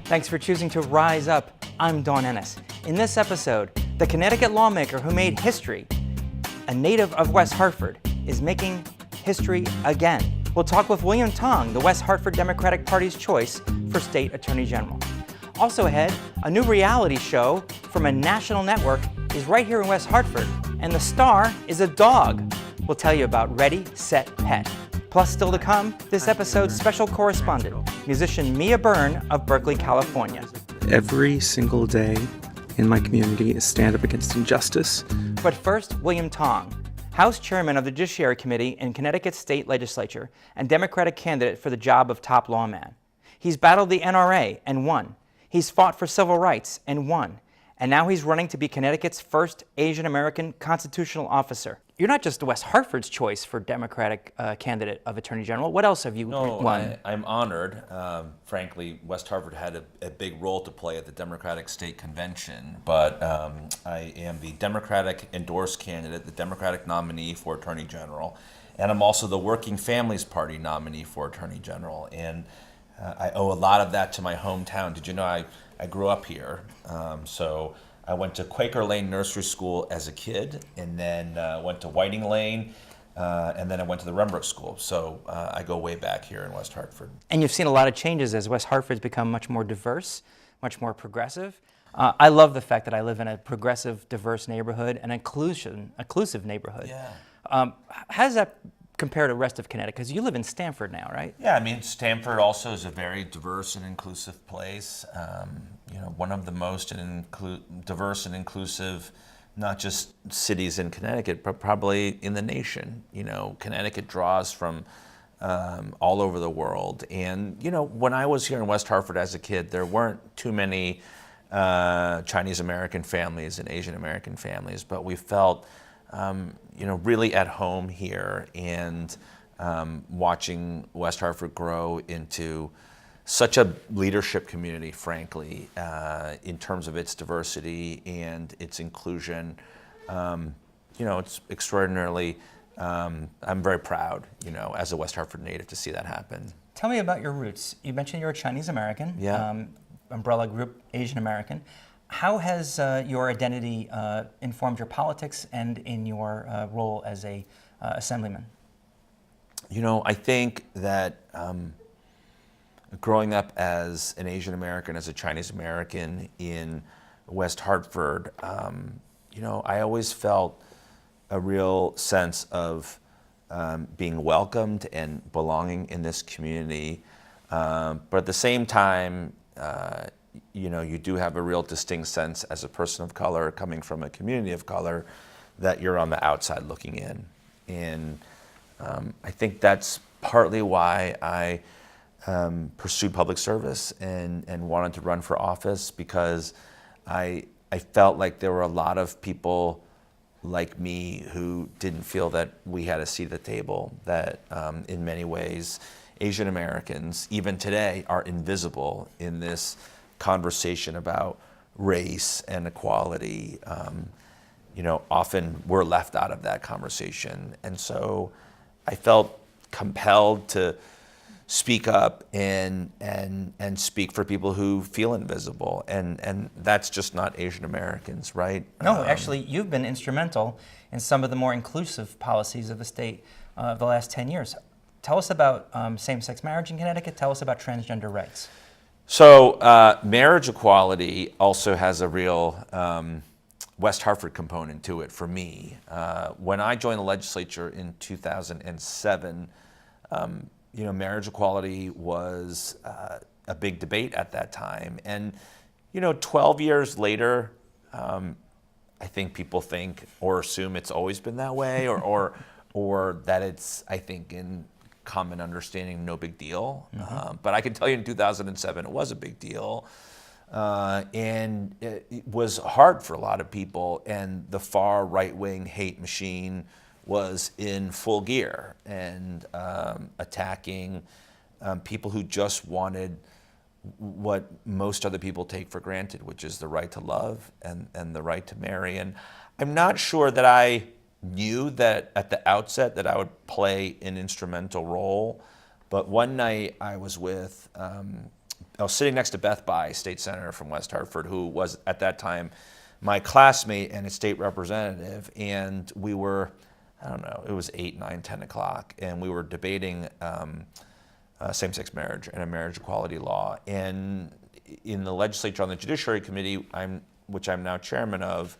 Thanks for choosing to Rise Up. I'm Dawn Ennis. In this episode, the Connecticut lawmaker who made history, a native of West Hartford, is making history again. We'll talk with William Tong, the West Hartford Democratic Party's choice for State Attorney General. Also ahead, a new reality show from a national network is right here in West Hartford, and the star is a dog. We'll tell you about Ready, Set, Pet. Plus, still to come, this episode's special correspondent, musician Mia Bern of Berkeley, California. Every single day in my community is stand up against injustice. But first, William Tong, House Chairman of the Judiciary Committee in Connecticut State Legislature and Democratic candidate for the job of top lawman. He's battled the NRA and won. He's fought for civil rights and won. And now he's running to be Connecticut's first Asian American constitutional officer. You're not just West Hartford's choice for Democratic candidate of Attorney General. What else have you won? I'm honored. Frankly, West Hartford had a big role to play at the Democratic State Convention, but I am the Democratic endorsed candidate, the Democratic nominee for Attorney General, and I'm also the Working Families Party nominee for Attorney General. And I owe a lot of that to my hometown. Did you know I grew up here? So I went to Quaker Lane Nursery School as a kid, and then went to Whiting Lane, and then I went to the Rembrook School. So I go way back here in West Hartford. And you've seen a lot of changes as West Hartford's become much more diverse, much more progressive. I love the fact that I live in a progressive, diverse neighborhood, an inclusive neighborhood. Yeah. How does that compare to the rest of Connecticut? Because you live in Stamford now, right? Yeah, I mean, Stamford also is a very diverse and inclusive place. One of the most diverse and inclusive, not just cities in Connecticut, but probably in the nation. Connecticut draws from all over the world. And, when I was here in West Hartford as a kid, there weren't too many Chinese American families and Asian American families, but we felt really at home here, and watching West Hartford grow into such a leadership community, frankly, in terms of its diversity and its inclusion. It's extraordinarily, I'm very proud, as a West Hartford native to see that happen. Tell me about your roots. You mentioned you're a Chinese American, yeah. Umbrella group Asian American. How has your identity informed your politics and in your role as a assemblyman? I think that growing up as an Asian American, as a Chinese American in West Hartford, I always felt a real sense of being welcomed and belonging in this community. But at the same time, you do have a real distinct sense as a person of color coming from a community of color that you're on the outside looking in. And I think that's partly why I pursued public service and wanted to run for office, because I felt like there were a lot of people like me who didn't feel that we had a seat at the table, that in many ways Asian Americans, even today, are invisible in this conversation about race and equality. Often we're left out of that conversation. And so I felt compelled to speak up and speak for people who feel invisible. And that's just not Asian Americans, right? No, actually, you've been instrumental in some of the more inclusive policies of the state the last 10 years. Tell us about same-sex marriage in Connecticut. Tell us about transgender rights. So marriage equality also has a real West Hartford component to it for me. When I joined the legislature in 2007, marriage equality was a big debate at that time. And, 12 years later, I think people think or assume it's always been that way, or that it's, I think, in common understanding, no big deal. Mm-hmm. But I can tell you in 2007, it was a big deal. And it was hard for a lot of people, and the far right-wing hate machine was in full gear and attacking people who just wanted what most other people take for granted, which is the right to love and the right to marry. And I'm not sure that I knew that at the outset that I would play an instrumental role, but one night I was with I was sitting next to Beth Bai, state senator from West Hartford, who was at that time my classmate and a state representative, and we were, I don't know, it was 8, 9, 10 o'clock, and we were debating same-sex marriage and a marriage equality law. And in the legislature on the Judiciary Committee, which I'm now chairman of,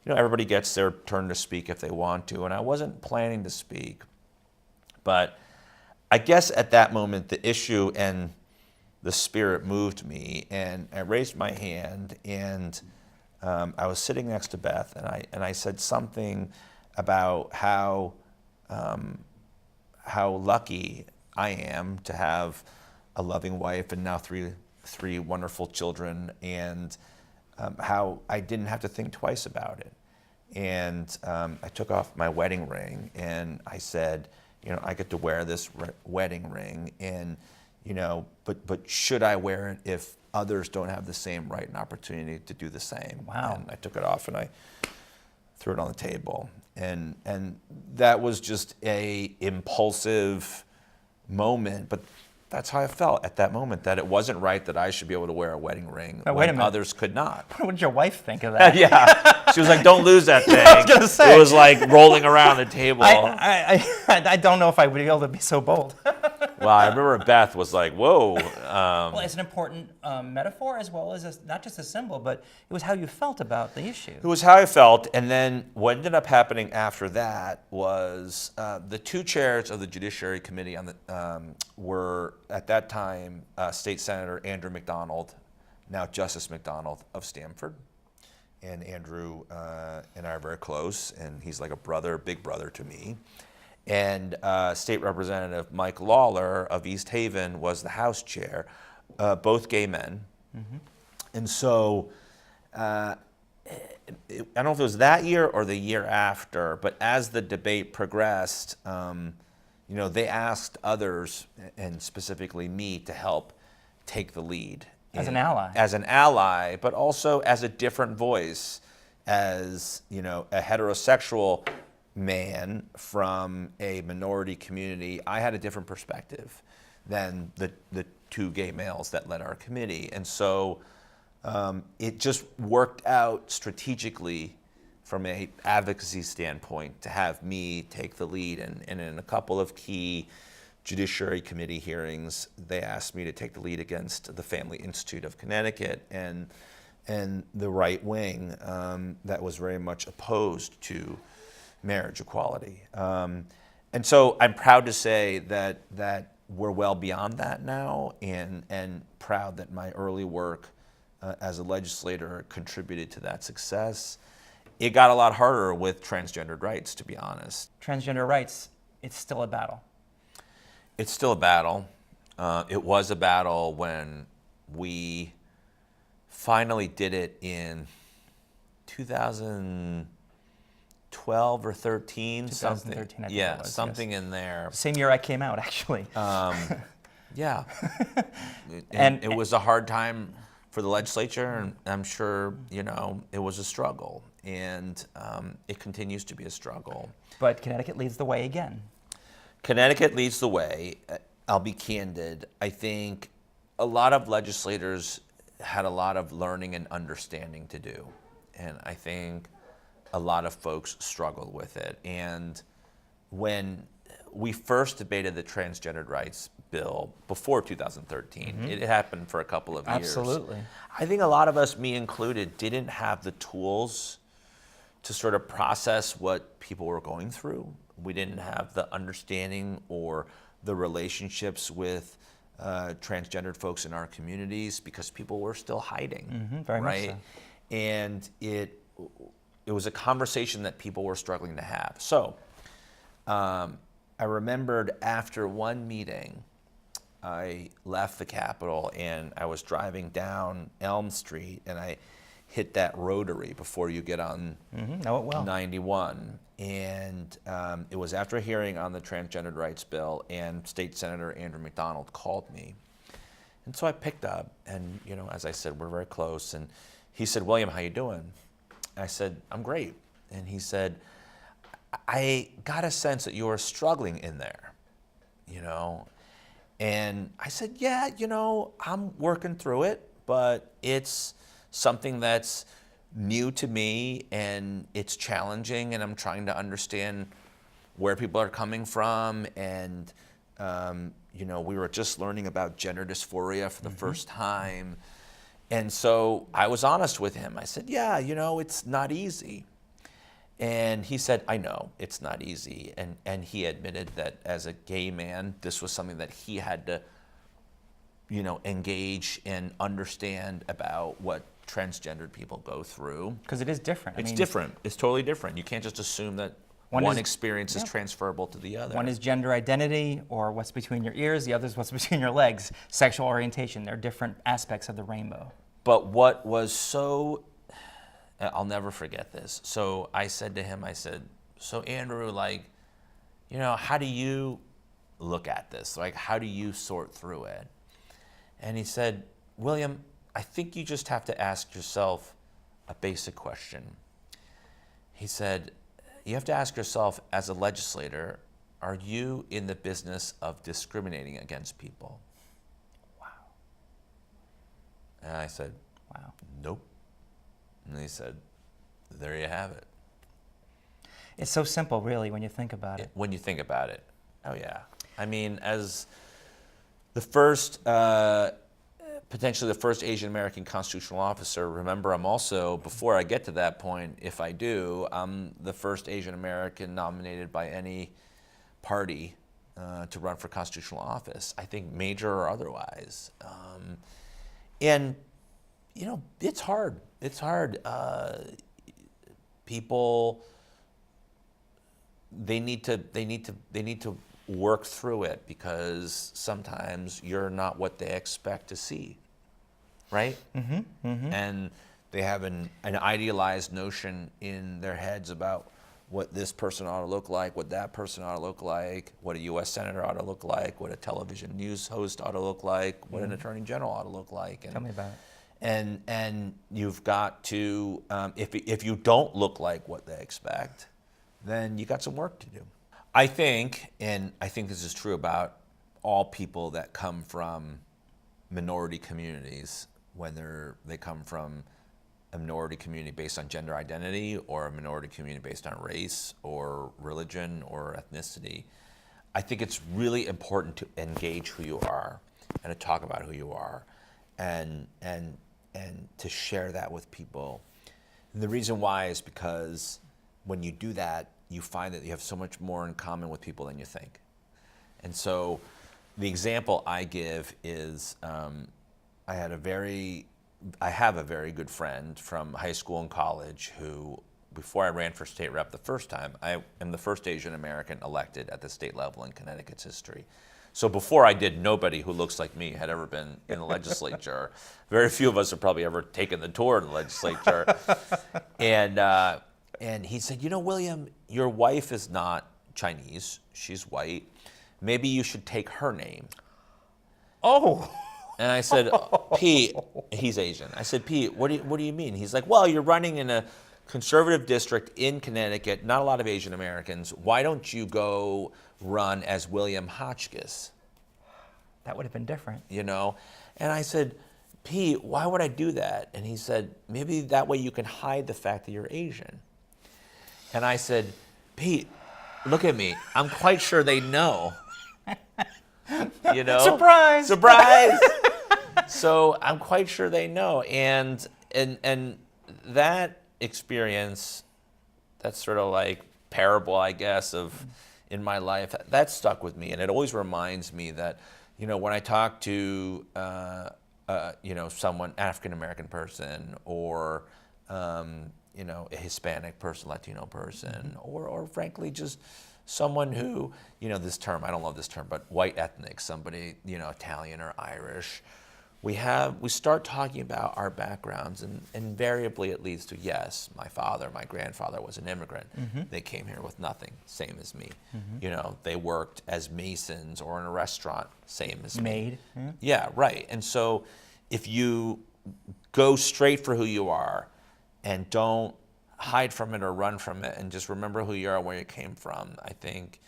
everybody gets their turn to speak if they want to, and I wasn't planning to speak, but I guess at that moment the issue and the spirit moved me, and I raised my hand, and I was sitting next to Beth, and I said something about how lucky I am to have a loving wife and now three wonderful children, and how I didn't have to think twice about it. And I took off my wedding ring, and I said, I get to wear this wedding ring, and but should I wear it if others don't have the same right and opportunity to do the same? Wow. And I took it off and I threw it on the table, and that was just a impulsive moment, but that's how I felt at that moment, that it wasn't right that I should be able to wear a wedding ring when others could not. What did your wife think of that? Yeah, she was like, "Don't lose that thing." I was gonna say. It was like rolling around the table. I don't know if I would be able to be so bold. Well, I remember Beth was like, "Whoa." Well, it's an important metaphor as well as not just a symbol, but it was how you felt about the issue. It was how I felt, and then what ended up happening after that was the two chairs of the Judiciary Committee were at that time State Senator Andrew McDonald, now Justice McDonald of Stamford, and Andrew and I are very close, and he's like a brother, big brother to me. And State Representative Mike Lawler of East Haven was the House chair, both gay men. Mm-hmm. And so I don't know if it was that year or the year after, but as the debate progressed, they asked others, and specifically me, to help take the lead. As an ally. As an ally, but also as a different voice, as a heterosexual man from a minority community. I had a different perspective than the two gay males that led our committee. And so it just worked out strategically from a advocacy standpoint to have me take the lead. And in a couple of key Judiciary Committee hearings, they asked me to take the lead against the Family Institute of Connecticut and the right wing that was very much opposed to marriage equality. And so I'm proud to say that we're well beyond that now, and proud that my early work as a legislator contributed to that success. It got a lot harder with transgendered rights, to be honest. Transgender rights, it's still a battle. It's still a battle. It was a battle when we finally did it in 2012 or 13. 2013, I think yeah, it was, something in there. Same year I came out, actually. Yeah. and it was a hard time for the legislature, and I'm sure, it was a struggle. And it continues to be a struggle. But Connecticut leads the way again. Connecticut leads the way. I'll be candid. I think a lot of legislators had a lot of learning and understanding to do. And I think a lot of folks struggled with it. And when we first debated the transgendered rights bill before 2013, it happened for a couple of years. Absolutely. I think a lot of us, me included, didn't have the tools to sort of process what people were going through. We didn't have the understanding or the relationships with transgendered folks in our communities because people were still hiding, very much right? so. And it was a conversation that people were struggling to have. So I remembered after one meeting, I left the Capitol and I was driving down Elm Street and I hit that rotary before you get on 91. And it was after a hearing on the transgendered rights bill, and State Senator Andrew McDonald called me. And so I picked up, and as I said, we're very close. And he said, "William, how you doing?" I said, "I'm great." And he said, "I got a sense that you were struggling in there, And I said, yeah, I'm working through it, but it's something that's new to me and it's challenging, and I'm trying to understand where people are coming from. And, we were just learning about gender dysphoria for the first time. And so I was honest with him. I said, yeah, it's not easy. And he said, I know it's not easy. And he admitted that as a gay man, this was something that he had to, engage and understand about what transgendered people go through. Because it is different. It's different. It's totally different. You can't just assume that one experience is transferable to the other. One is gender identity, or what's between your ears. The other is what's between your legs. Sexual orientation. They're different aspects of the rainbow. But what was so, I'll never forget this. So I said to him, so Andrew, how do you look at this? How do you sort through it? And he said, William, I think you just have to ask yourself a basic question. He said, you have to ask yourself, as a legislator, are you in the business of discriminating against people? Wow. And I said, wow. Nope. And he said, there you have it. It's so simple, really, when you think about it. When you think about it. Oh, yeah. I mean, as the first, potentially the first Asian American constitutional officer, remember, I'm also, before I get to that point, if I do, I'm the first Asian American nominated by any party to run for constitutional office, I think major or otherwise. And, it's hard. It's hard. People, they need to work through it, because sometimes you're not what they expect to see, right? And they have an idealized notion in their heads about what this person ought to look like, what that person ought to look like, what a U.S. Senator ought to look like, what a television news host ought to look like, what an Attorney General ought to look like. And, Tell me about it. And you've got to, if you don't look like what they expect, then you got some work to do. I think, and I think this is true about all people that come from minority communities, whether they come from a minority community based on gender identity or a minority community based on race or religion or ethnicity. I think it's really important to engage who you are and to talk about who you are and to share that with people. And the reason why is because when you do that, you find that you have so much more in common with people than you think. And so the example I give is I have a very good friend from high school and college who, before I ran for state rep the first time, I am the first Asian American elected at the state level in Connecticut's history. So before I did, nobody who looks like me had ever been in the legislature. Very few of us have probably ever taken the tour in the legislature. And he said, William, your wife is not Chinese, she's white. Maybe you should take her name. Oh. And I said, Pete, he's Asian. I said, Pete, what do you mean? He's like, well, you're running in a conservative district in Connecticut, not a lot of Asian Americans. Why don't you go run as William Hotchkiss? That would have been different. And I said, Pete, why would I do that? And he said, maybe that way you can hide the fact that you're Asian. And I said, Pete, look at me. I'm quite sure they know. Surprise! Surprise! So I'm quite sure they know. And that experience, that sort of like parable, I guess, of in my life, that stuck with me. And it always reminds me that, when I talk to, someone, African-American person, or, a Hispanic person, Latino person, or frankly, just someone who, this term, I don't love this term, but white ethnic, somebody, Italian or Irish, we start talking about our backgrounds, and invariably it leads to, yes, my father, my grandfather was an immigrant. They came here with nothing, same as me. They worked as masons or in a restaurant, same as me. Yeah, right. And so if you go straight for who you are and don't hide from it or run from it and just remember who you are and where you came from, I think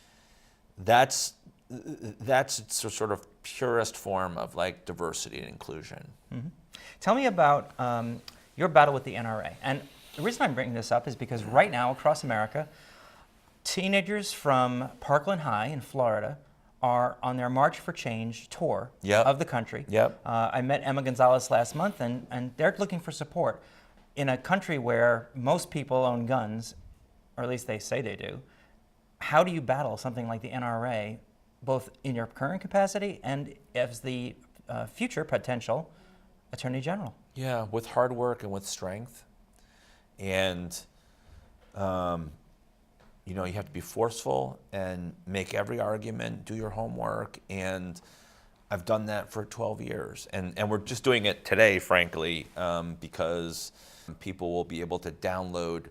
that's that's sort of purest form of like diversity and inclusion. Tell me about your battle with the NRA. And the reason I'm bringing this up is because right now across America, teenagers from Parkland High in Florida are on their March for Change tour of the country. I met Emma Gonzalez last month, and they're looking for support. In a country where most people own guns, or at least they say they do, how do you battle something like the NRA, both in your current capacity and as the future potential Attorney General? Yeah, with hard work and with strength. And, you know, you have to be forceful and make every argument, do your homework. And I've done that for 12 years. And we're just doing it today, frankly, because people will be able to download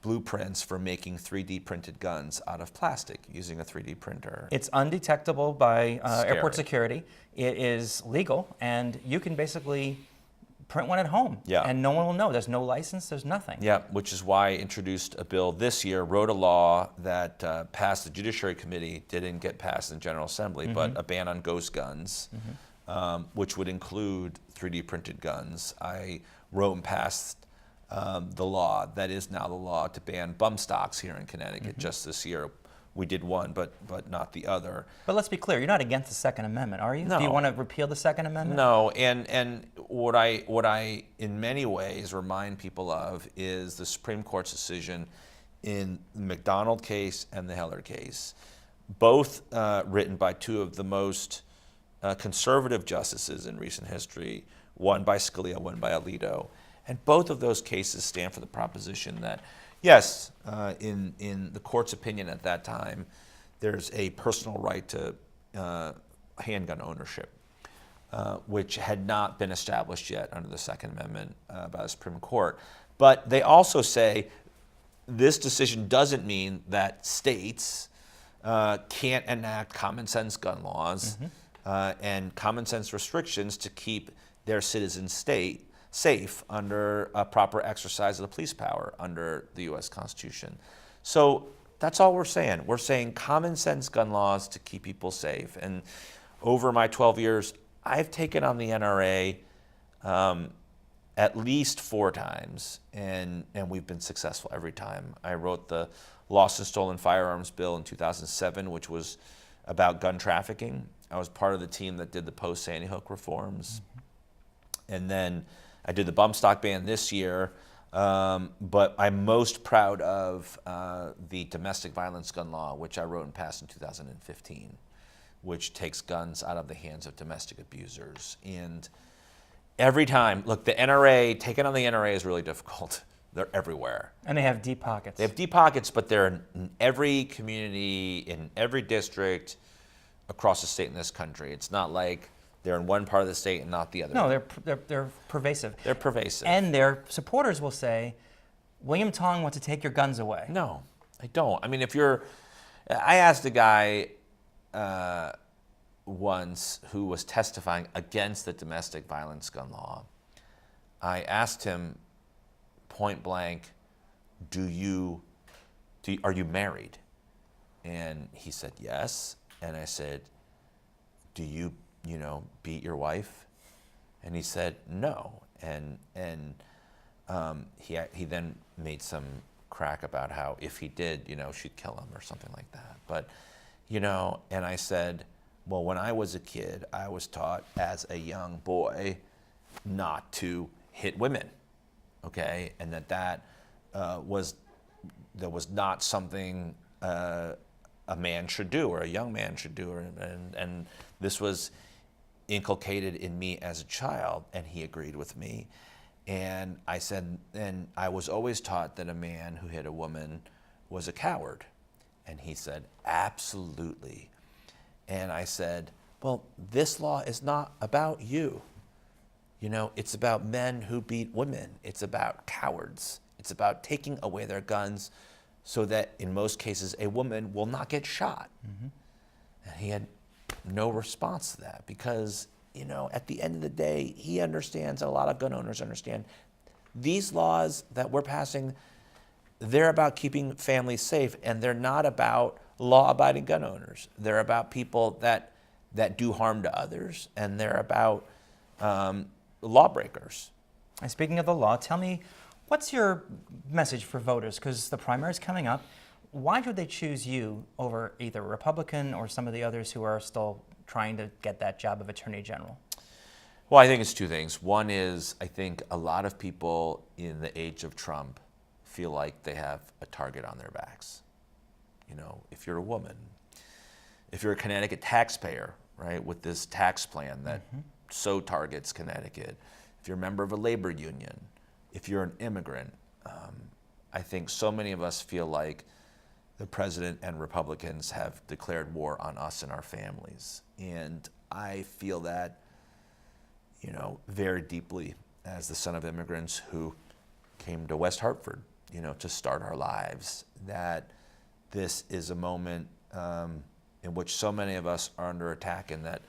blueprints for making 3D printed guns out of plastic using a 3D printer. It's undetectable by airport Scary. security. It is legal, and you can basically print one at home, Yeah. and no one will know. There's no license, there's nothing. Yeah, which is why I introduced a bill this year, wrote a law that passed the Judiciary Committee, didn't get passed in General Assembly, but a ban on ghost guns, which would include 3D printed guns. I wrote and passed the law that is now the law to ban bump stocks here in Connecticut just this year. We did one, but not the other. But let's be clear, you're not against the Second Amendment, are you? No. Do you want to repeal the Second Amendment? No, and what I in many ways remind people of is the Supreme Court's decision in the McDonald case and the Heller case, both written by two of the most conservative justices in recent history, one by Scalia, one by Alito. And both of those cases stand for the proposition that, yes, in the court's opinion at that time, there's a personal right to handgun ownership, which had not been established yet under the Second Amendment by the Supreme Court. But they also say this decision doesn't mean that states can't enact common sense gun laws and common sense restrictions to keep their citizens safe under a proper exercise of the police power under the U.S. Constitution. So that's all we're saying. We're saying common sense gun laws to keep people safe. And over my 12 years, I've taken on the NRA at least 4 times, and we've been successful every time. I wrote the Lost and Stolen Firearms Bill in 2007, which was about gun trafficking. I was part of the team that did the post-Sandy Hook reforms. And then I did the bump stock ban this year, but I'm most proud of the domestic violence gun law, which I wrote and passed in 2015, which takes guns out of the hands of domestic abusers. And every time, look, taking on the NRA is really difficult. They're everywhere. And they have deep pockets. They have deep pockets, but they're in every community, in every district across the state in this country. It's not like they're in one part of the state and not the other. No, they're pervasive. They're pervasive. And their supporters will say, William Tong wants to take your guns away. No, I don't. I mean, I asked a guy once who was testifying against the domestic violence gun law. I asked him point blank, are you married? And he said, yes. And I said, do you beat your wife? And he said, no. And he then made some crack about how if he did, she'd kill him or something like that. But, and I said, well, when I was a kid, I was taught as a young boy not to hit women, okay? And that was not something a man should do or a young man should do. And this was inculcated in me as a child, and he agreed with me. And I said, and I was always taught that a man who hit a woman was a coward. And he said, absolutely. And I said, well, this law is not about you. It's about men who beat women. It's about cowards. It's about taking away their guns so that in most cases a woman will not get shot. And he had no response to that because, at the end of the day, he understands, and a lot of gun owners understand, these laws that we're passing, they're about keeping families safe, and they're not about law-abiding gun owners. They're about people that do harm to others, and they're about lawbreakers. And speaking of the law, tell me, what's your message for voters? Because the primary is coming up. Why would they choose you over either a Republican or some of the others who are still trying to get that job of Attorney General? Well, I think it's two things. One is, I think a lot of people in the age of Trump feel like they have a target on their backs. You know, if you're a woman, if you're a Connecticut taxpayer, right, with this tax plan that so targets Connecticut, if you're a member of a labor union, if you're an immigrant, I think so many of us feel like the president and Republicans have declared war on us and our families. And I feel that, you know, very deeply as the son of immigrants who came to West Hartford, you know, to start our lives, that this is a moment in which so many of us are under attack, and that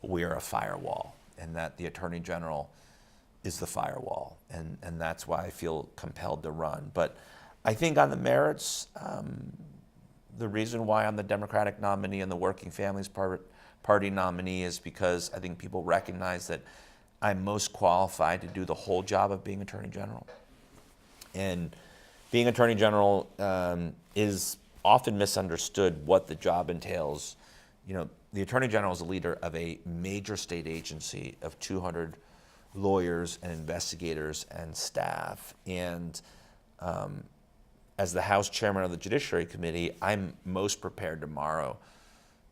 we are a firewall, and that the Attorney General is the firewall. And that's why I feel compelled to run. But I think on the merits, the reason why I'm the Democratic nominee and the Working Families Party nominee is because I think people recognize that I'm most qualified to do the whole job of being Attorney General. And being Attorney General is often misunderstood what the job entails. You know, the Attorney General is a leader of a major state agency of 200 lawyers and investigators and staff. And as the House Chairman of the Judiciary Committee, I'm most prepared tomorrow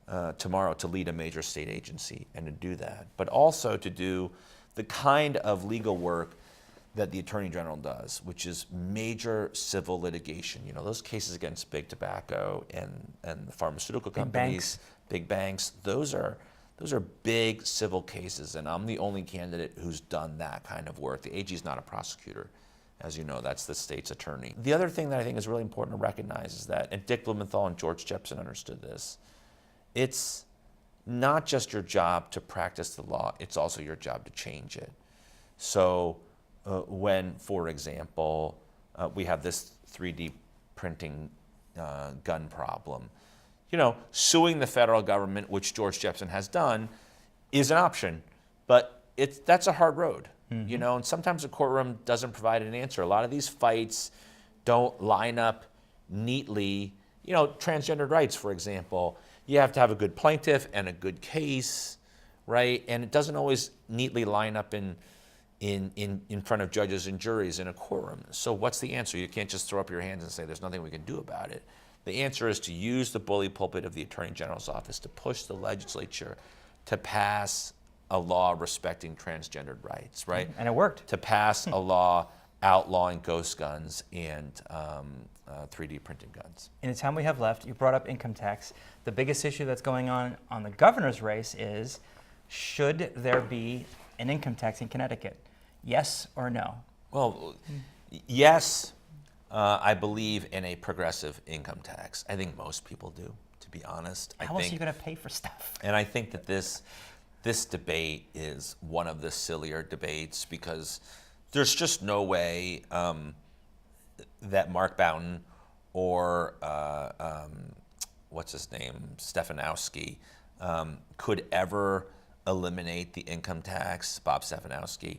to lead a major state agency and to do that, but also to do the kind of legal work that the Attorney General does, which is major civil litigation. You know, those cases against big tobacco and the pharmaceutical companies, big banks, those are big civil cases, and I'm the only candidate who's done that kind of work. The AG is not a prosecutor. As you know, that's the state's attorney. The other thing that I think is really important to recognize is that, and Dick Blumenthal and George Jepson understood this, it's not just your job to practice the law, it's also your job to change it. So when, for example, we have this 3D printing gun problem, you know, suing the federal government, which George Jepson has done, is an option, but that's a hard road. You know, and sometimes the courtroom doesn't provide an answer. A lot of these fights don't line up neatly. You know, transgendered rights, for example, you have to have a good plaintiff and a good case, right? And it doesn't always neatly line up in front of judges and juries in a courtroom. So what's the answer? You can't just throw up your hands and say there's nothing we can do about it. The answer is to use the bully pulpit of the Attorney General's office to push the legislature to pass a law respecting transgendered rights, right? And it worked. To pass a law outlawing ghost guns and 3D printed guns. In the time we have left, you brought up income tax. The biggest issue that's going on the governor's race is, should there be an income tax in Connecticut? Yes or no? Well, yes, I believe in a progressive income tax. I think most people do, to be honest. How else are you going to pay for stuff? And I think that this debate is one of the sillier debates, because there's just no way that Mark Boughton or what's his name, Stefanowski, could ever eliminate the income tax, Bob Stefanowski.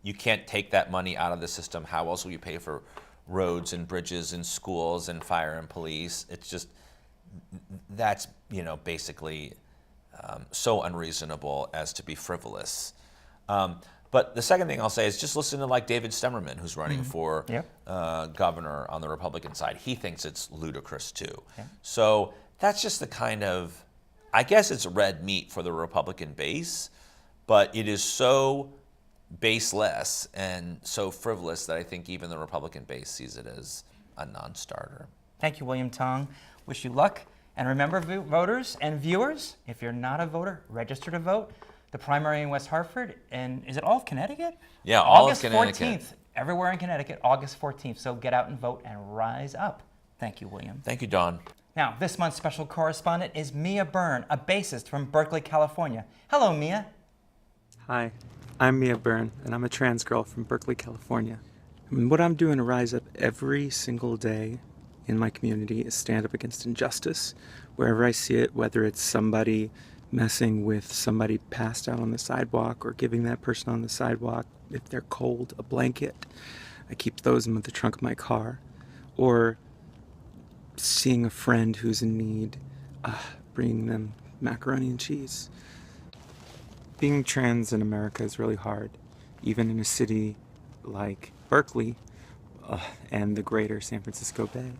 You can't take that money out of the system. How else will you pay for roads and bridges and schools and fire and police? It's just, that's, you know, basically so unreasonable as to be frivolous. But the second thing I'll say is just listen to like David Stemmerman, who's running for governor on the Republican side. He thinks it's ludicrous too. So that's just the kind of, I guess it's red meat for the Republican base, but it is so baseless and so frivolous that I think even the Republican base sees it as a non-starter. Thank you, William Tong. Wish you luck. And remember, voters and viewers, if you're not a voter, register to vote. The primary in West Hartford, and is it all of Connecticut? Yeah, all August of Connecticut. 14th, everywhere in Connecticut, August 14th. So get out and vote and rise up. Thank you, William. Thank you, Dawn. Now, this month's special correspondent is Mia Bern, a bassist from Berkeley, California. Hello, Mia. Hi, I'm Mia Bern, and I'm a trans girl from Berkeley, California. And what I'm doing to rise up every single day in my community is stand up against injustice. Wherever I see it, whether it's somebody messing with somebody passed out on the sidewalk or giving that person on the sidewalk, if they're cold, a blanket. I keep those in the trunk of my car. Or seeing a friend who's in need, bringing them macaroni and cheese. Being trans in America is really hard, even in a city like Berkeley and the greater San Francisco Bay.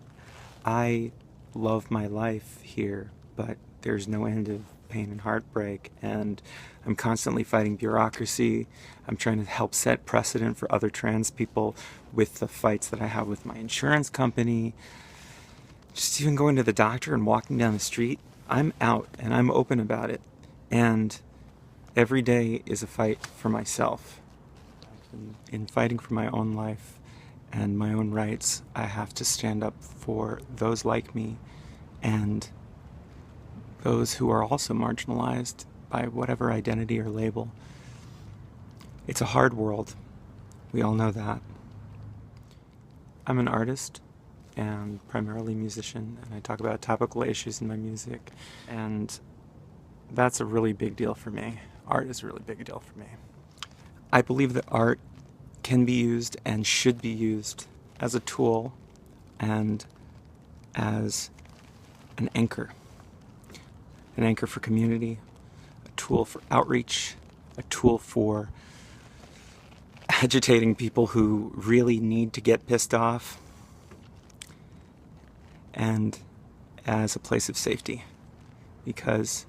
I love my life here, but there's no end of pain and heartbreak, and I'm constantly fighting bureaucracy. I'm trying to help set precedent for other trans people with the fights that I have with my insurance company. Just even going to the doctor and walking down the street, I'm out and I'm open about it. And every day is a fight for myself. In fighting for my own life and my own rights, I have to stand up for those like me and those who are also marginalized by whatever identity or label. It's a hard world. We all know that. I'm an artist and primarily musician, and I talk about topical issues in my music, and that's a really big deal for me. Art is a really big deal for me. I believe that art can be used and should be used as a tool and as an anchor for community, a tool for outreach, a tool for agitating people who really need to get pissed off, and as a place of safety. Because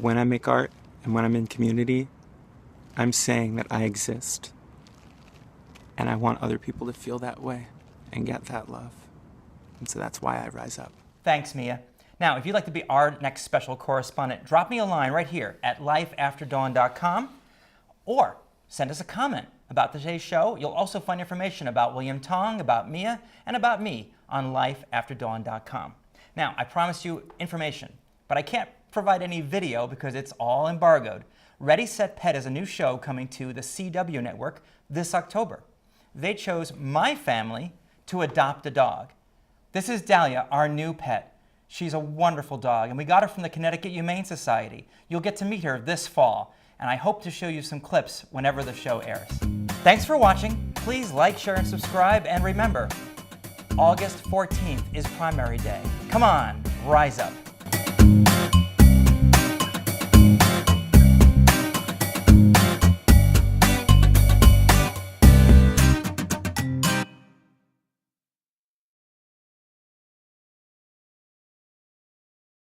when I make art and when I'm in community, I'm saying that I exist. And I want other people to feel that way and get that love. And so that's why I rise up. Thanks, Mia. Now, if you'd like to be our next special correspondent, drop me a line right here at lifeafterdawn.com or send us a comment about today's show. You'll also find information about William Tong, about Mia, and about me on lifeafterdawn.com. Now, I promised you information, but I can't provide any video because it's all embargoed. Ready, Set, Pet is a new show coming to the CW network this October. They chose my family to adopt a dog. This is Dahlia, our new pet. She's a wonderful dog, and we got her from the Connecticut Humane Society. You'll get to meet her this fall, and I hope to show you some clips whenever the show airs. Thanks for watching. Please like, share, and subscribe, and remember, August 14th is primary day. Come on, rise up.